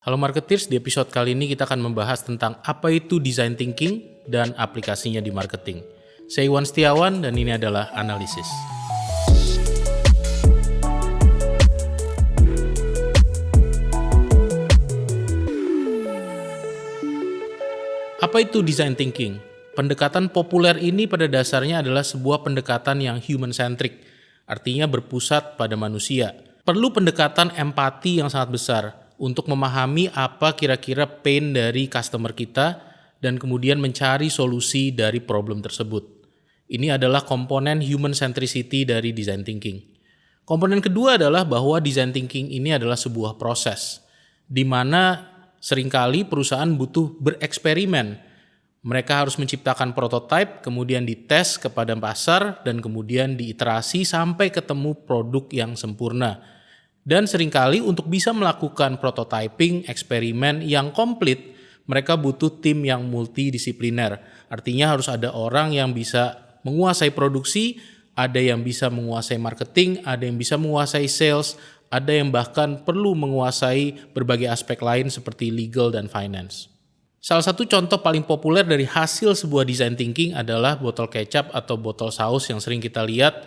Halo marketers, di episode kali ini kita akan membahas tentang apa itu design thinking dan aplikasinya di marketing. Saya Iwan Setiawan dan ini adalah Analisis. Apa itu design thinking? Pendekatan populer ini pada dasarnya adalah sebuah pendekatan yang human-centric, artinya berpusat pada manusia. Perlu pendekatan empati yang sangat besar untuk memahami apa kira-kira pain dari customer kita dan kemudian mencari solusi dari problem tersebut. Ini adalah komponen human centricity dari design thinking. Komponen kedua adalah bahwa design thinking ini adalah sebuah proses, di mana seringkali perusahaan butuh bereksperimen. Mereka harus menciptakan prototipe, kemudian dites kepada pasar, dan kemudian diiterasi sampai ketemu produk yang sempurna. Dan seringkali untuk bisa melakukan prototyping, eksperimen yang komplit, mereka butuh tim yang multidisipliner. Artinya harus ada orang yang bisa menguasai produksi, ada yang bisa menguasai marketing, ada yang bisa menguasai sales, ada yang bahkan perlu menguasai berbagai aspek lain seperti legal dan finance. Salah satu contoh paling populer dari hasil sebuah design thinking adalah botol kecap atau botol saus yang sering kita lihat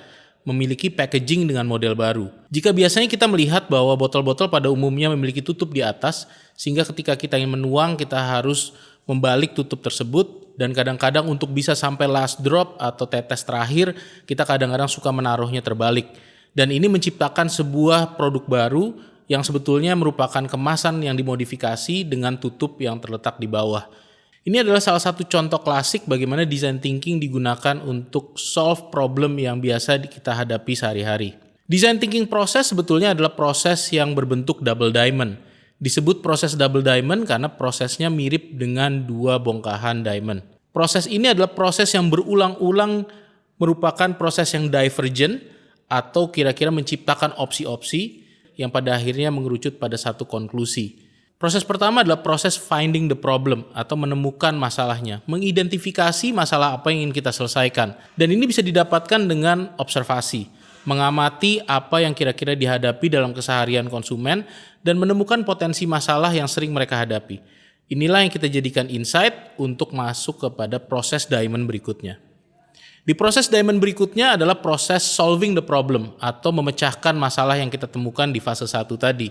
memiliki packaging dengan model baru. Jika biasanya kita melihat bahwa botol-botol pada umumnya memiliki tutup di atas, sehingga ketika kita ingin menuang kita harus membalik tutup tersebut, dan kadang-kadang untuk bisa sampai last drop atau tetes terakhir, kita kadang-kadang suka menaruhnya terbalik. Dan ini menciptakan sebuah produk baru yang sebetulnya merupakan kemasan yang dimodifikasi dengan tutup yang terletak di bawah. Ini adalah salah satu contoh klasik bagaimana design thinking digunakan untuk solve problem yang biasa kita hadapi sehari-hari. Design thinking proses sebetulnya adalah proses yang berbentuk double diamond. Disebut proses double diamond karena prosesnya mirip dengan dua bongkahan diamond. Proses ini adalah proses yang berulang-ulang, merupakan proses yang divergent atau kira-kira menciptakan opsi-opsi yang pada akhirnya mengerucut pada satu konklusi. Proses pertama adalah proses finding the problem atau menemukan masalahnya, mengidentifikasi masalah apa yang ingin kita selesaikan. Dan ini bisa didapatkan dengan observasi, mengamati apa yang kira-kira dihadapi dalam keseharian konsumen dan menemukan potensi masalah yang sering mereka hadapi. Inilah yang kita jadikan insight untuk masuk kepada proses diamond berikutnya. Di proses diamond berikutnya adalah proses solving the problem atau memecahkan masalah yang kita temukan di fase 1 tadi,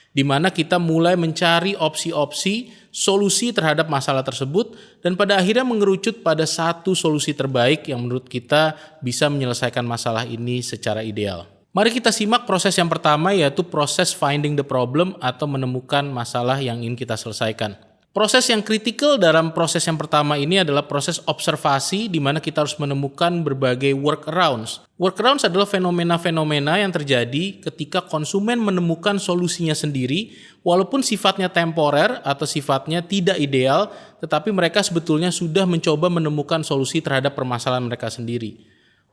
di mana kita mulai mencari opsi-opsi solusi terhadap masalah tersebut dan pada akhirnya mengerucut pada satu solusi terbaik yang menurut kita bisa menyelesaikan masalah ini secara ideal. Mari kita simak proses yang pertama, yaitu proses finding the problem atau menemukan masalah yang ingin kita selesaikan. Proses yang kritikal dalam proses yang pertama ini adalah proses observasi di mana kita harus menemukan berbagai workarounds. Workarounds adalah fenomena-fenomena yang terjadi ketika konsumen menemukan solusinya sendiri walaupun sifatnya temporer atau sifatnya tidak ideal, tetapi mereka sebetulnya sudah mencoba menemukan solusi terhadap permasalahan mereka sendiri.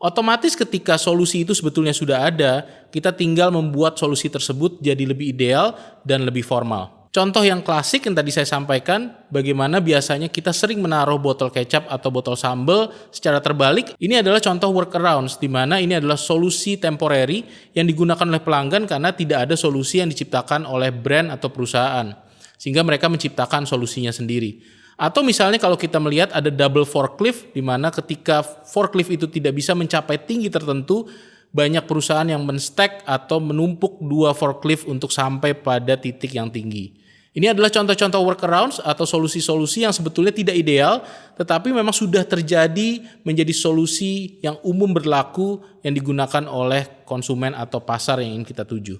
Otomatis ketika solusi itu sebetulnya sudah ada, kita tinggal membuat solusi tersebut jadi lebih ideal dan lebih formal. Contoh yang klasik yang tadi saya sampaikan, bagaimana biasanya kita sering menaruh botol kecap atau botol sambal secara terbalik. Ini adalah contoh workarounds, di mana ini adalah solusi temporary yang digunakan oleh pelanggan karena tidak ada solusi yang diciptakan oleh brand atau perusahaan, sehingga mereka menciptakan solusinya sendiri. Atau misalnya kalau kita melihat ada double forklift, di mana ketika forklift itu tidak bisa mencapai tinggi tertentu, banyak perusahaan yang men-stack atau menumpuk dua forklift untuk sampai pada titik yang tinggi. Ini adalah contoh-contoh workarounds atau solusi-solusi yang sebetulnya tidak ideal, tetapi memang sudah terjadi menjadi solusi yang umum berlaku yang digunakan oleh konsumen atau pasar yang ingin kita tuju.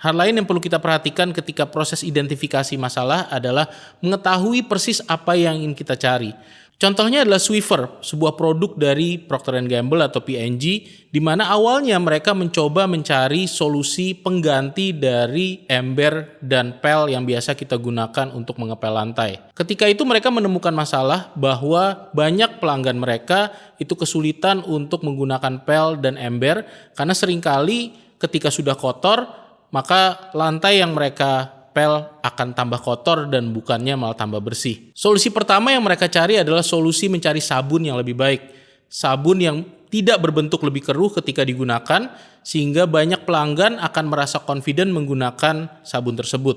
Hal lain yang perlu kita perhatikan ketika proses identifikasi masalah adalah mengetahui persis apa yang ingin kita cari. Contohnya adalah Swiffer, sebuah produk dari Procter & Gamble atau P&G, di mana awalnya mereka mencoba mencari solusi pengganti dari ember dan pel yang biasa kita gunakan untuk mengepel lantai. Ketika itu mereka menemukan masalah bahwa banyak pelanggan mereka itu kesulitan untuk menggunakan pel dan ember karena seringkali ketika sudah kotor, maka lantai yang mereka pel akan tambah kotor dan bukannya malah tambah bersih. Solusi pertama yang mereka cari adalah solusi mencari sabun yang lebih baik. Sabun yang tidak berbentuk lebih keruh ketika digunakan sehingga banyak pelanggan akan merasa confident menggunakan sabun tersebut.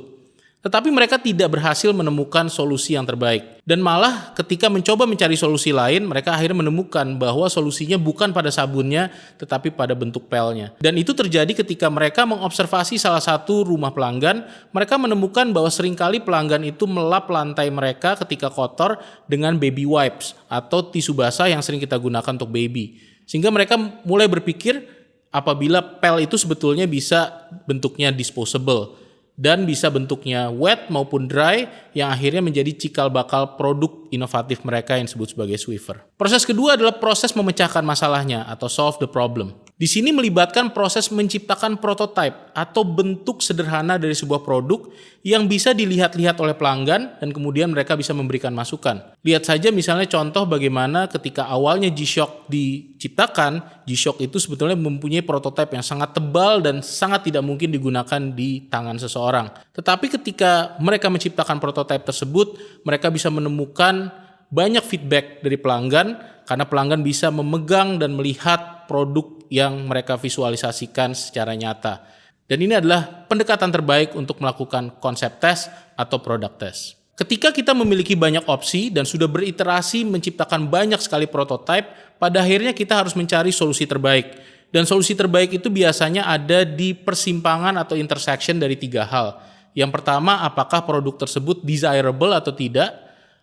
Tetapi mereka tidak berhasil menemukan solusi yang terbaik. Dan malah ketika mencoba mencari solusi lain, mereka akhirnya menemukan bahwa solusinya bukan pada sabunnya, tetapi pada bentuk pelnya. Dan itu terjadi ketika mereka mengobservasi salah satu rumah pelanggan, mereka menemukan bahwa seringkali pelanggan itu melap lantai mereka ketika kotor dengan baby wipes atau tisu basah yang sering kita gunakan untuk baby. Sehingga mereka mulai berpikir apabila pel itu sebetulnya bisa bentuknya disposable dan bisa bentuknya wet maupun dry yang akhirnya menjadi cikal bakal produk inovatif mereka yang disebut sebagai Swiffer. Proses kedua adalah proses memecahkan masalahnya atau solve the problem. Di sini melibatkan proses menciptakan prototype atau bentuk sederhana dari sebuah produk yang bisa dilihat-lihat oleh pelanggan dan kemudian mereka bisa memberikan masukan. Lihat saja misalnya contoh bagaimana ketika awalnya G-Shock diciptakan, G-Shock itu sebetulnya mempunyai prototype yang sangat tebal dan sangat tidak mungkin digunakan di tangan seseorang. Tetapi ketika mereka menciptakan prototype tersebut, mereka bisa menemukan banyak feedback dari pelanggan karena pelanggan bisa memegang dan melihat produk yang mereka visualisasikan secara nyata. Dan ini adalah pendekatan terbaik untuk melakukan konsep test atau product test. Ketika kita memiliki banyak opsi dan sudah beriterasi menciptakan banyak sekali prototipe, pada akhirnya kita harus mencari solusi terbaik. Dan solusi terbaik itu biasanya ada di persimpangan atau intersection dari 3 hal. Yang pertama, apakah produk tersebut desirable atau tidak,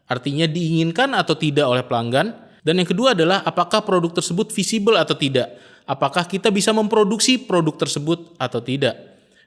artinya diinginkan atau tidak oleh pelanggan. Dan yang kedua adalah apakah produk tersebut visible atau tidak, apakah kita bisa memproduksi produk tersebut atau tidak.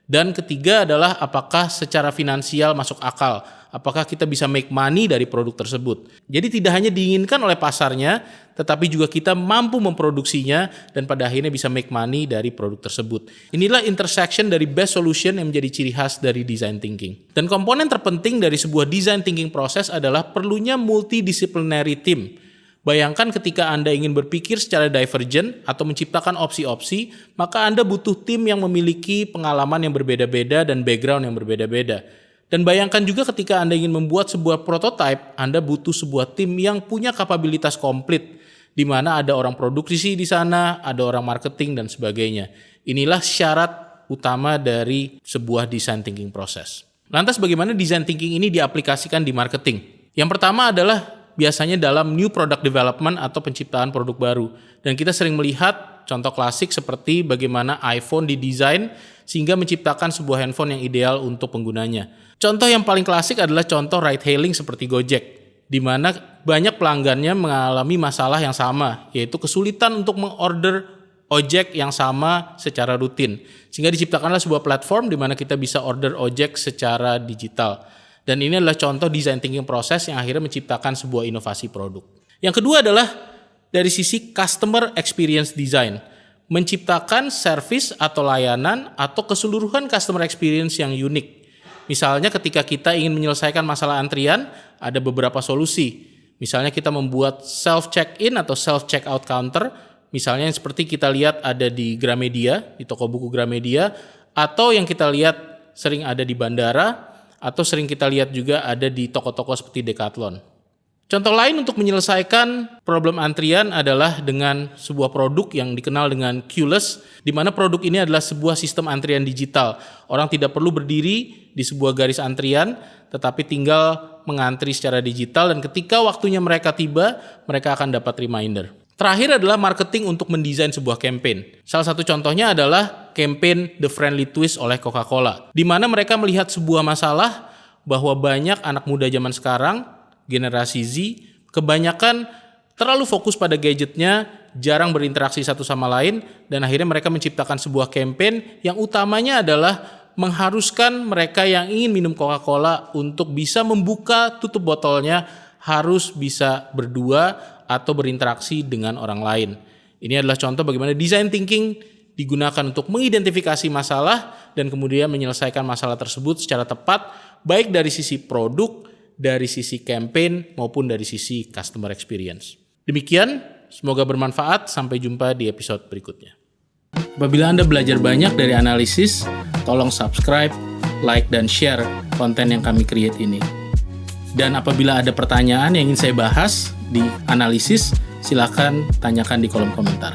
Dan ketiga adalah apakah secara finansial masuk akal, apakah kita bisa make money dari produk tersebut. Jadi tidak hanya diinginkan oleh pasarnya, tetapi juga kita mampu memproduksinya dan pada akhirnya bisa make money dari produk tersebut. Inilah intersection dari best solution yang menjadi ciri khas dari design thinking. Dan komponen terpenting dari sebuah design thinking proses adalah perlunya multidisciplinary team. Bayangkan ketika Anda ingin berpikir secara divergent atau menciptakan opsi-opsi, maka Anda butuh tim yang memiliki pengalaman yang berbeda-beda dan background yang berbeda-beda. Dan bayangkan juga ketika Anda ingin membuat sebuah prototype, Anda butuh sebuah tim yang punya kapabilitas komplit, di mana ada orang produksi di sana, ada orang marketing dan sebagainya. Inilah syarat utama dari sebuah design thinking proses. Lantas bagaimana design thinking ini diaplikasikan di marketing? Yang pertama adalah biasanya dalam new product development atau penciptaan produk baru. Dan kita sering melihat contoh klasik seperti bagaimana iPhone didesain sehingga menciptakan sebuah handphone yang ideal untuk penggunanya. Contoh yang paling klasik adalah contoh ride hailing seperti Gojek, di mana banyak pelanggannya mengalami masalah yang sama, yaitu kesulitan untuk mengorder ojek yang sama secara rutin. Sehingga diciptakanlah sebuah platform di mana kita bisa order ojek secara digital. Dan ini adalah contoh design thinking proses yang akhirnya menciptakan sebuah inovasi produk. Yang kedua adalah dari sisi customer experience design. Menciptakan service atau layanan atau keseluruhan customer experience yang unik. Misalnya ketika kita ingin menyelesaikan masalah antrian, ada beberapa solusi. Misalnya kita membuat self-check-in atau self-check-out counter. Misalnya yang seperti kita lihat ada di Gramedia, di toko buku Gramedia. Atau yang kita lihat sering ada di bandara. Atau sering kita lihat juga ada di toko-toko seperti Decathlon. Contoh lain untuk menyelesaikan problem antrian adalah dengan sebuah produk yang dikenal dengan Queueless, di mana produk ini adalah sebuah sistem antrian digital. Orang tidak perlu berdiri di sebuah garis antrian, tetapi tinggal mengantri secara digital dan ketika waktunya mereka tiba, mereka akan dapat reminder. Terakhir adalah marketing untuk mendesain sebuah campaign. Salah satu contohnya adalah campaign The Friendly Twist oleh Coca-Cola, di mana mereka melihat sebuah masalah bahwa banyak anak muda zaman sekarang, generasi Z, kebanyakan terlalu fokus pada gadgetnya, jarang berinteraksi satu sama lain, dan akhirnya mereka menciptakan sebuah campaign yang utamanya adalah mengharuskan mereka yang ingin minum Coca-Cola untuk bisa membuka tutup botolnya harus bisa berdua atau berinteraksi dengan orang lain. Ini adalah contoh bagaimana design thinking digunakan untuk mengidentifikasi masalah dan kemudian menyelesaikan masalah tersebut secara tepat, baik dari sisi produk, dari sisi campaign, maupun dari sisi customer experience. Demikian, semoga bermanfaat. Sampai jumpa di episode berikutnya. Apabila Anda belajar banyak dari analisis, tolong subscribe, like, dan share konten yang kami create ini. Dan apabila ada pertanyaan yang ingin saya bahas di analisis, silakan tanyakan di kolom komentar.